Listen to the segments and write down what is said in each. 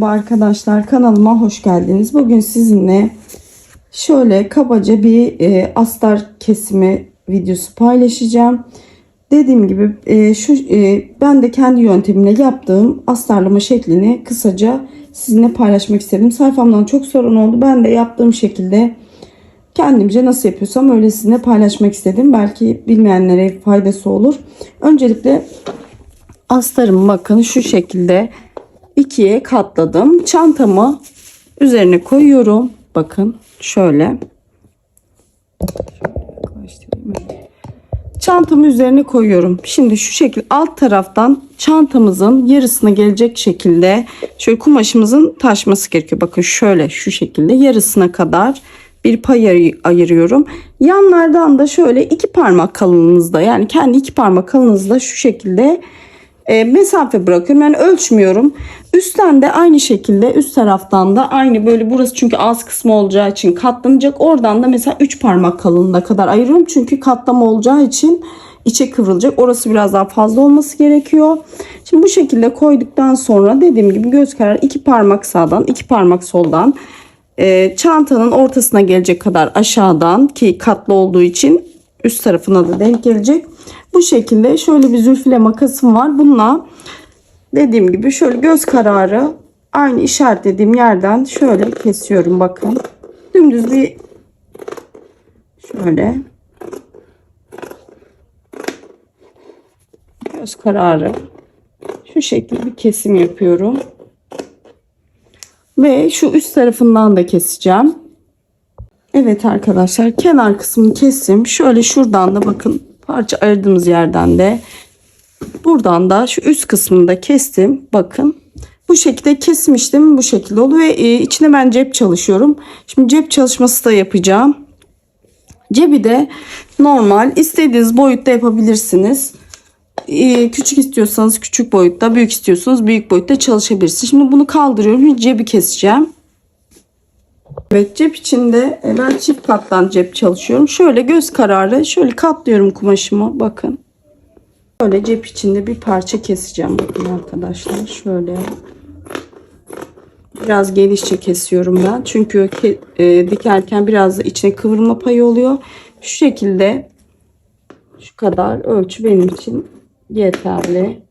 Merhaba arkadaşlar, kanalıma hoş geldiniz. Bugün sizinle şöyle kabaca bir astar kesimi videosu paylaşacağım. Dediğim gibi ben de kendi yöntemimle yaptığım astarlama şeklini kısaca sizinle paylaşmak istedim. Sayfamdan çok sorun oldu. Ben de yaptığım şekilde kendimce nasıl yapıyorsam öyle sizinle paylaşmak istedim. Belki bilmeyenlere faydası olur. Öncelikle astarımı bakın şu şekilde ikiye katladım. Çantamı üzerine koyuyorum. Bakın şöyle. Çantamı üzerine koyuyorum. Şimdi şu şekilde alt taraftan çantamızın yarısına gelecek şekilde şöyle kumaşımızın taşması gerekiyor. Bakın şöyle şu şekilde yarısına kadar bir pay ayırıyorum. Yanlardan da şöyle 2 parmak kalınlığınızda, yani kendi 2 parmak kalınlığınızda şu şekilde mesafe bırakıyorum. Yani ölçmüyorum. Üstten de aynı şekilde, üst taraftan da aynı, böyle burası çünkü az kısmı olacağı için katlanacak. Oradan da mesela 3 parmak kalınlığına kadar ayırıyorum. Çünkü katlama olacağı için içe kıvrılacak. Orası biraz daha fazla olması gerekiyor. Şimdi bu şekilde koyduktan sonra dediğim gibi göz kararı 2 parmak sağdan 2 parmak soldan çantanın ortasına gelecek kadar aşağıdan, ki katlı olduğu için üst tarafına da denk gelecek. Bu şekilde şöyle bir zülfile makasım var. Bununla dediğim gibi şöyle göz kararı aynı işaretlediğim yerden şöyle kesiyorum. Bakın dümdüz bir şöyle göz kararı şu şekilde bir kesim yapıyorum. Ve şu üst tarafından da keseceğim. Evet arkadaşlar, kenar kısmını kestim. Şöyle şuradan da bakın parça ayırdığımız yerden de buradan da şu üst kısmını da kestim. Bakın bu şekilde kesim işlemi bu şekilde oluyor ve içine ben cep çalışıyorum. Şimdi cep çalışması da yapacağım. Cebi de normal istediğiniz boyutta yapabilirsiniz. Küçük istiyorsanız küçük boyutta, büyük istiyorsanız büyük boyutta çalışabilirsiniz. Şimdi bunu kaldırıyorum. Cebi keseceğim. Evet, cep içinde ben çift kattan cep çalışıyorum. Şöyle göz kararı şöyle katlıyorum kumaşımı. Bakın. Böyle cep içinde bir parça keseceğim. Bakın arkadaşlar şöyle. Biraz genişçe kesiyorum ben. Çünkü dikerken biraz da içine kıvrılma payı oluyor. Şu şekilde şu kadar ölçü benim için yeterli.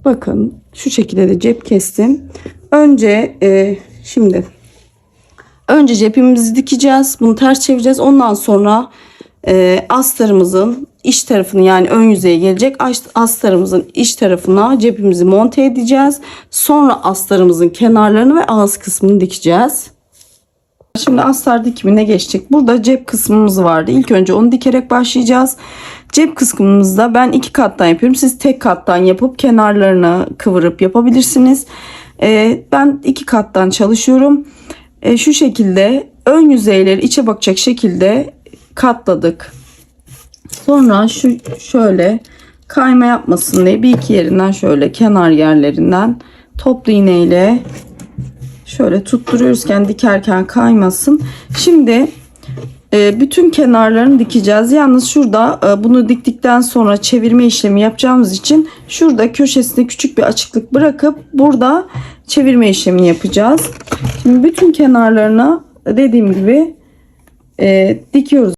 Bakın şu şekilde de cep kestim. Önce önce cepimizi dikeceğiz. Bunu ters çevireceğiz. Ondan sonra astarımızın iç tarafını, yani ön yüzeye gelecek astarımızın iç tarafına cepimizi monte edeceğiz. Sonra astarımızın kenarlarını ve ağız kısmını dikeceğiz. Şimdi astar dikimine geçtik. Burada cep kısmımız vardı. İlk önce onu dikerek başlayacağız. Cep kısmımızda ben 2 kattan yapıyorum. Siz tek kattan yapıp kenarlarını kıvırıp yapabilirsiniz. Ben 2 kattan çalışıyorum. Şu şekilde ön yüzeyleri içe bakacak şekilde katladık. Sonra şöyle kayma yapmasın diye bir iki yerinden şöyle kenar yerlerinden toplu iğne ile şöyle tutturuyoruz, dikerken kaymasın. Şimdi bütün kenarlarını dikeceğiz. Yalnız şurada bunu diktikten sonra çevirme işlemi yapacağımız için şurada köşesinde küçük bir açıklık bırakıp burada çevirme işlemini yapacağız. Şimdi bütün kenarlarını dediğim gibi dikiyoruz.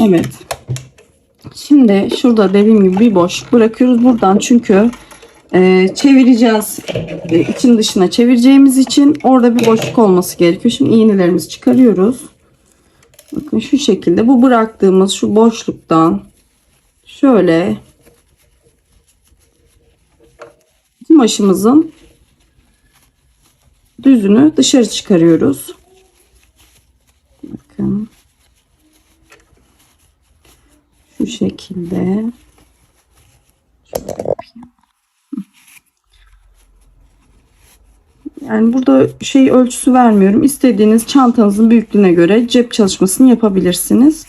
Evet. Şimdi şurada dediğim gibi bir boşluk bırakıyoruz buradan, çünkü çevireceğiz. İçin dışına çevireceğimiz için orada bir boşluk olması gerekiyor. Şimdi iğnelerimizi çıkarıyoruz. Bakın şu şekilde bu bıraktığımız şu boşluktan şöyle kumaşımızın düzünü dışarı çıkarıyoruz. Bakın. Şu şekilde. Şöyle yapayım. Yani burada şey ölçüsü vermiyorum. İstediğiniz çantanızın büyüklüğüne göre cep çalışmasını yapabilirsiniz.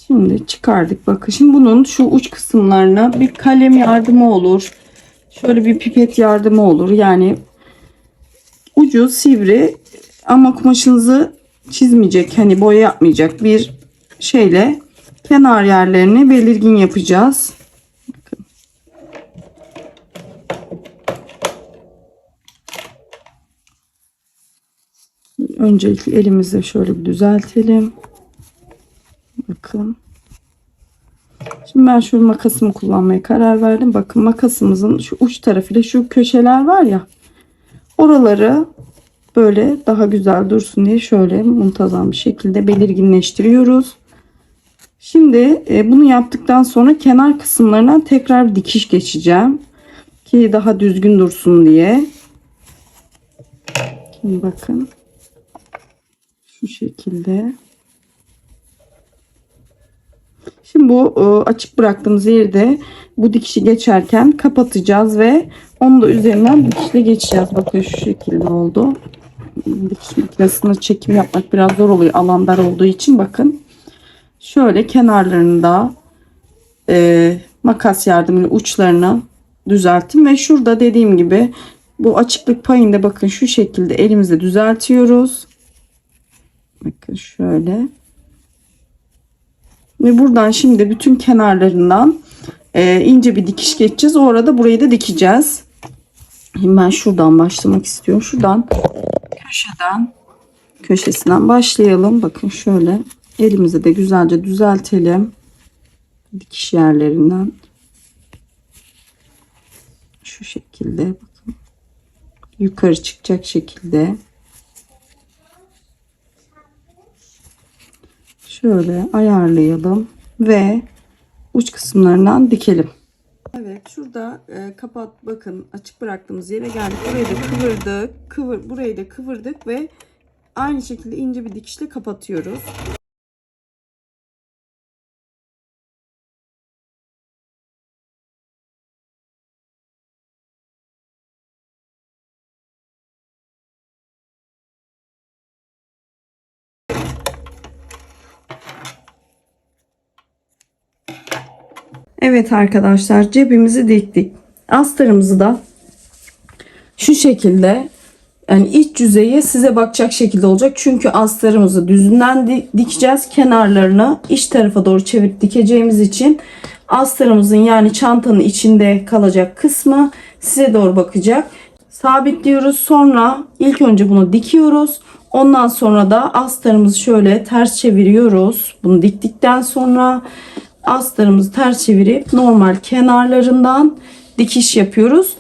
Şimdi çıkardık. Bakın şimdi bunun şu uç kısımlarına bir kalem yardımı olur. Şöyle bir pipet yardımı olur. Yani ucu sivri ama kumaşınızı çizmeyecek, hani boya yapmayacak bir şeyle kenar yerlerini belirgin yapacağız. Bakın. Öncelikle elimizle şöyle bir düzeltelim. Bakın. Şimdi ben şu makasımı kullanmaya karar verdim. Bakın makasımızın şu uç tarafıyla şu köşeler var ya, oraları böyle daha güzel dursun diye şöyle muntazam bir şekilde belirginleştiriyoruz. Şimdi bunu yaptıktan sonra kenar kısımlarına tekrar dikiş geçeceğim ki daha düzgün dursun diye. Şimdi bakın şu şekilde. Şimdi bu açık bıraktığımız yerde bu dikişi geçerken kapatacağız ve onu da üzerinden dikişle geçeceğiz. Bakın şu şekilde oldu. Dikiş makinesinde çekim yapmak biraz zor oluyor alan dar olduğu için. Bakın şöyle kenarlarında makas yardımıyla uçlarını düzelttim ve şurada dediğim gibi bu açıklık payında bakın şu şekilde elimizle düzeltiyoruz. Bakın şöyle. Ve buradan şimdi bütün kenarlarından ince bir dikiş geçeceğiz. O arada burayı da dikeceğiz. Şimdi ben şuradan başlamak istiyorum. Şuradan köşesinden başlayalım. Bakın şöyle elimize de güzelce düzeltelim. Dikiş yerlerinden. Şu şekilde bakın. Yukarı çıkacak şekilde. Şöyle ayarlayalım ve uç kısımlarından dikelim. Evet, şurada kapat bakın açık bıraktığımız yere geldik. Burayı da kıvırdık. Burayı da kıvırdık ve aynı şekilde ince bir dikişle kapatıyoruz. Evet arkadaşlar, cebimizi diktik. Astarımızı da şu şekilde, yani iç yüzeyi size bakacak şekilde olacak. Çünkü astarımızı düzünden dikeceğiz. Kenarlarını iç tarafa doğru çevirip dikeceğimiz için astarımızın yani çantanın içinde kalacak kısmı size doğru bakacak. Sabitliyoruz. Sonra ilk önce bunu dikiyoruz. Ondan sonra da astarımızı şöyle ters çeviriyoruz. Bunu diktikten sonra astarımızı ters çevirip normal kenarlarından dikiş yapıyoruz.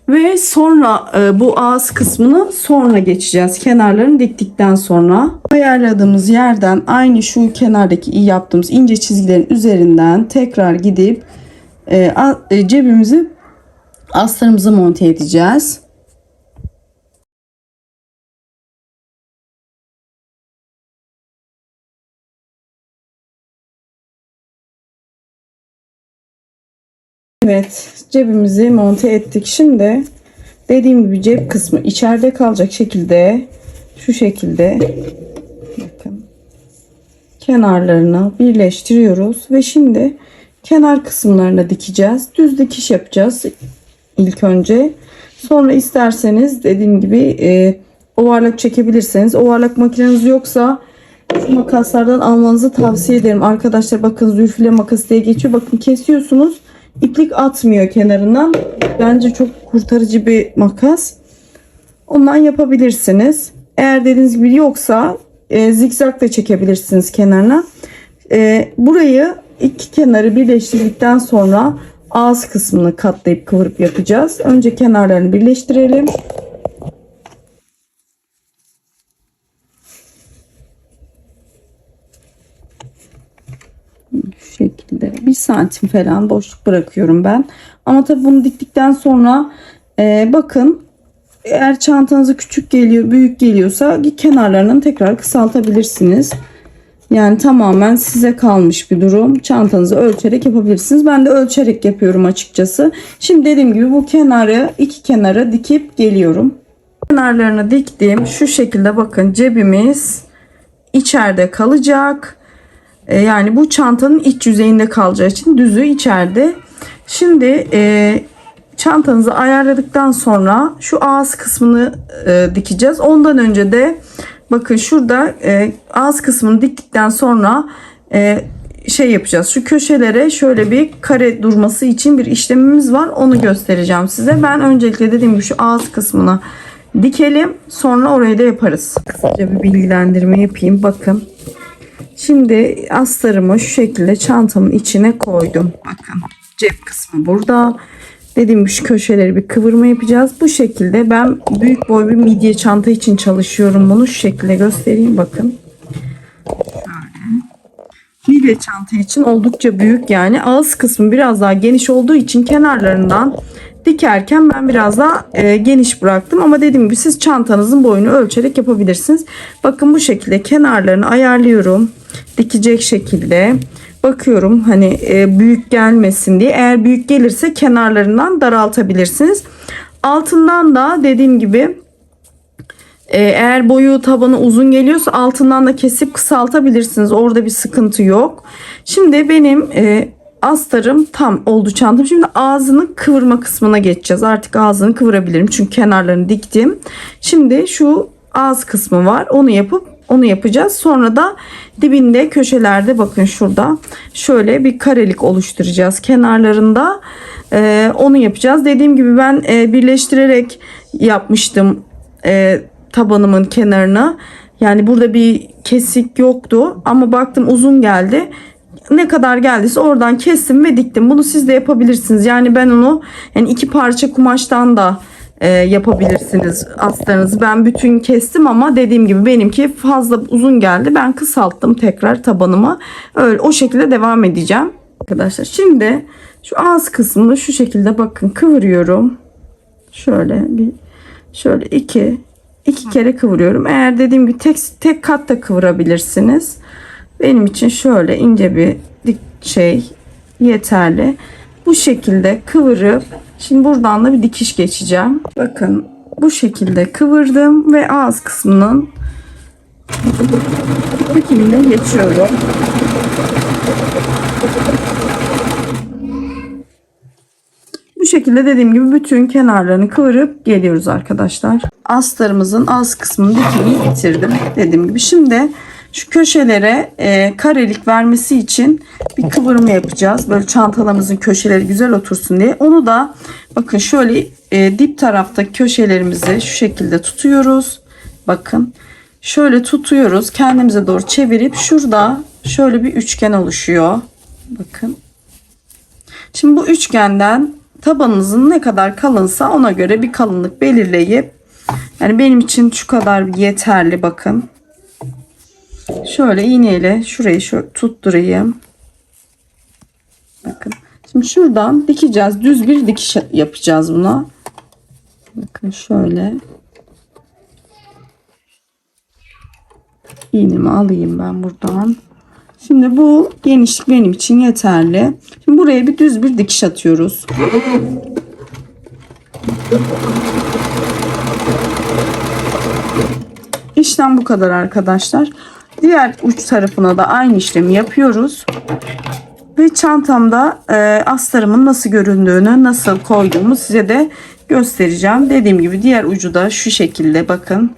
Ve sonra bu ağız kısmını sonra geçeceğiz. Kenarlarını diktikten sonra ayarladığımız yerden aynı şu kenardaki yaptığımız ince çizgilerin üzerinden tekrar gidip cebimizi astarımızı monte edeceğiz. Evet, cebimizi monte ettik. Şimdi dediğim gibi cep kısmı içeride kalacak şekilde şu şekilde bakın kenarlarını birleştiriyoruz ve şimdi kenar kısımlarına dikeceğiz. Düz dikiş yapacağız ilk önce. Sonra isterseniz dediğim gibi ovarlak çekebilirseniz, ovarlak makineniz yoksa şu makaslardan almanızı tavsiye ederim. Arkadaşlar bakın zülfile makası diye geçiyor. Bakın kesiyorsunuz. İplik atmıyor kenarından. Bence çok kurtarıcı bir makas. Ondan yapabilirsiniz. Eğer dediğiniz gibi yoksa zikzak da çekebilirsiniz kenarına. Burayı iki kenarı birleştirdikten sonra ağız kısmını katlayıp kıvırıp yapacağız. Önce kenarlarını birleştirelim. Şu şekilde 1 santim falan boşluk bırakıyorum ben. Ama tabii bunu diktikten sonra bakın eğer çantanıza küçük geliyor, büyük geliyorsa kenarlarını tekrar kısaltabilirsiniz. Yani tamamen size kalmış bir durum. Çantanızı ölçerek yapabilirsiniz. Ben de ölçerek yapıyorum açıkçası. Şimdi dediğim gibi bu kenarı, iki kenara dikip geliyorum. Kenarlarını diktim. Şu şekilde bakın, cebimiz içeride kalacak. Yani bu çantanın iç yüzeyinde kalacağı için düzü içeride. Şimdi çantanızı ayarladıktan sonra şu ağız kısmını dikeceğiz. Ondan önce de bakın şurada ağız kısmını diktikten sonra şey yapacağız. Şu köşelere şöyle bir kare durması için bir işlemimiz var. Onu göstereceğim size. Ben öncelikle dediğim gibi şu ağız kısmına dikelim. Sonra orayı da yaparız. Kısaca bir bilgilendirme yapayım. Bakın. Şimdi astarımı şu şekilde çantamın içine koydum. Bakın. Cep kısmı burada. Dediğim gibi şu köşeleri bir kıvırma yapacağız. Bu şekilde ben büyük boy bir midye çanta için çalışıyorum bunu. Şu şekilde göstereyim. Bakın. Şöyle. Midye çanta için oldukça büyük yani. Ağız kısmı biraz daha geniş olduğu için kenarlarından dikerken ben biraz daha geniş bıraktım. Ama dediğim gibi siz çantanızın boyunu ölçerek yapabilirsiniz. Bakın bu şekilde kenarlarını ayarlıyorum. Dikecek şekilde. Bakıyorum hani büyük gelmesin diye. Eğer büyük gelirse kenarlarından daraltabilirsiniz. Altından da dediğim gibi eğer boyu tabanı uzun geliyorsa altından da kesip kısaltabilirsiniz. Orada bir sıkıntı yok. Şimdi benim astarım tam oldu çantam. Şimdi ağzını kıvırma kısmına geçeceğiz. Artık ağzını kıvırabilirim. Çünkü kenarlarını diktim. Şimdi şu ağız kısmı var. Onu yapacağız. Sonra da dibinde köşelerde bakın şurada şöyle bir karelik oluşturacağız kenarlarında. Onu yapacağız. Dediğim gibi ben birleştirerek yapmıştım tabanımın kenarına. Yani burada bir kesik yoktu ama baktım uzun geldi. Ne kadar geldiyse oradan kestim ve diktim. Bunu siz de yapabilirsiniz. Yani ben onu yani iki parça kumaştan da yapabilirsiniz astarınızı. Ben bütün kestim ama dediğim gibi benimki fazla uzun geldi. Ben kısalttım tekrar tabanıma. Öyle o şekilde devam edeceğim. Arkadaşlar şimdi şu ağız kısmını şu şekilde bakın kıvırıyorum. Şöyle iki kere kıvırıyorum. Eğer dediğim gibi tek kat da kıvırabilirsiniz. Benim için şöyle ince bir şey yeterli. Bu şekilde kıvırıp şimdi buradan da bir dikiş geçeceğim. Bakın bu şekilde kıvırdım ve ağız kısmının dikimine geçiyorum. Bu şekilde dediğim gibi bütün kenarlarını kıvırıp geliyoruz arkadaşlar. Astarımızın ağız kısmının dikimini bitirdim. Dediğim gibi şimdi şu köşelere karelik vermesi için bir kıvırma yapacağız. Böyle çantalarımızın köşeleri güzel otursun diye. Onu da bakın şöyle dip taraftaki köşelerimizi şu şekilde tutuyoruz. Bakın şöyle tutuyoruz. Kendimize doğru çevirip şurada şöyle bir üçgen oluşuyor. Bakın. Şimdi bu üçgenden tabanınızın ne kadar kalınsa ona göre bir kalınlık belirleyip yani benim için şu kadar yeterli bakın. Şöyle iğneyle şurayı şöyle tutturayım. Bakın. Şimdi şuradan dikeceğiz. Düz bir dikiş yapacağız buna. Bakın şöyle. İğnemi alayım ben buradan. Şimdi bu genişlik benim için yeterli. Şimdi buraya bir düz bir dikiş atıyoruz. İşlem bu kadar arkadaşlar. Diğer uç tarafına da aynı işlemi yapıyoruz. Ve çantamda astarımın nasıl göründüğünü, nasıl koyduğumu size de göstereceğim. Dediğim gibi diğer ucu da şu şekilde bakın.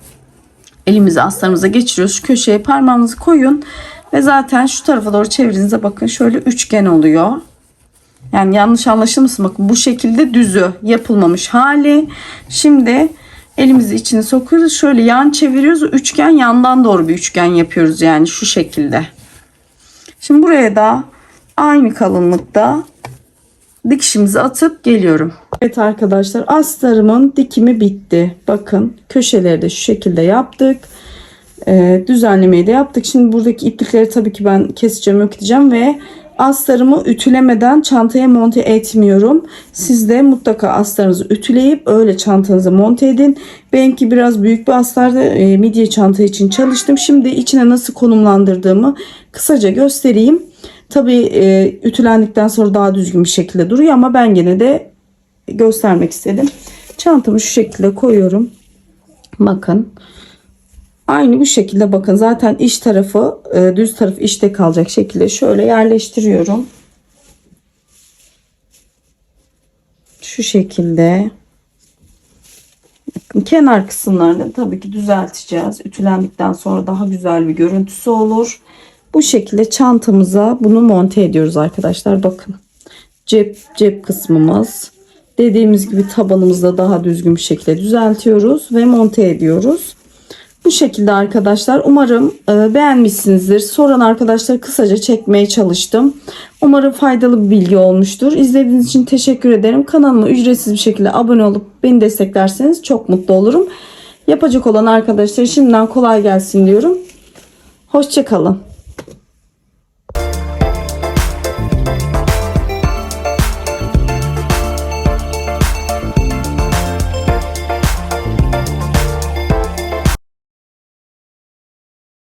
Elimizi astarımıza geçiriyoruz. Şu köşeye parmağınızı koyun. Ve zaten şu tarafa doğru çevirdiğinizde bakın şöyle üçgen oluyor. Yani yanlış anlaşılmasın, bakın bu şekilde düzü yapılmamış hali. Şimdi elimizi içine sokuyoruz. Şöyle yan çeviriyoruz. Üçgen yandan doğru bir üçgen yapıyoruz. Yani şu şekilde. Şimdi buraya da aynı kalınlıkta dikişimizi atıp geliyorum. Evet arkadaşlar, astarımın dikimi bitti. Bakın köşeleri de şu şekilde yaptık. Düzenlemeyi de yaptık. Şimdi buradaki iplikleri tabii ki ben keseceğim, öküteceğim ve Astarımı ütülemeden çantaya monte etmiyorum. Siz de mutlaka astarınızı ütüleyip öyle çantanızı monte edin. Benimki biraz büyük bir astardı. Midye çanta için çalıştım. Şimdi içine nasıl konumlandırdığımı kısaca göstereyim. Tabii ütülendikten sonra daha düzgün bir şekilde duruyor ama ben gene de göstermek istedim. Çantamı şu şekilde koyuyorum. Bakın. Aynı bu şekilde bakın zaten iç tarafı düz tarafı içte kalacak şekilde şöyle yerleştiriyorum. Şu şekilde. Bakın kenar kısımlarını tabii ki düzelteceğiz. Ütülendikten sonra daha güzel bir görüntüsü olur. Bu şekilde çantamıza bunu monte ediyoruz arkadaşlar. Bakın cep kısmımız. Dediğimiz gibi tabanımızda daha düzgün bir şekilde düzeltiyoruz ve monte ediyoruz. Bu şekilde arkadaşlar. Umarım beğenmişsinizdir. Soran arkadaşlar kısaca çekmeye çalıştım. Umarım faydalı bir bilgi olmuştur. İzlediğiniz için teşekkür ederim. Kanalıma ücretsiz bir şekilde abone olup beni desteklerseniz çok mutlu olurum. Yapacak olan arkadaşlar şimdiden kolay gelsin diyorum. Hoşça kalın.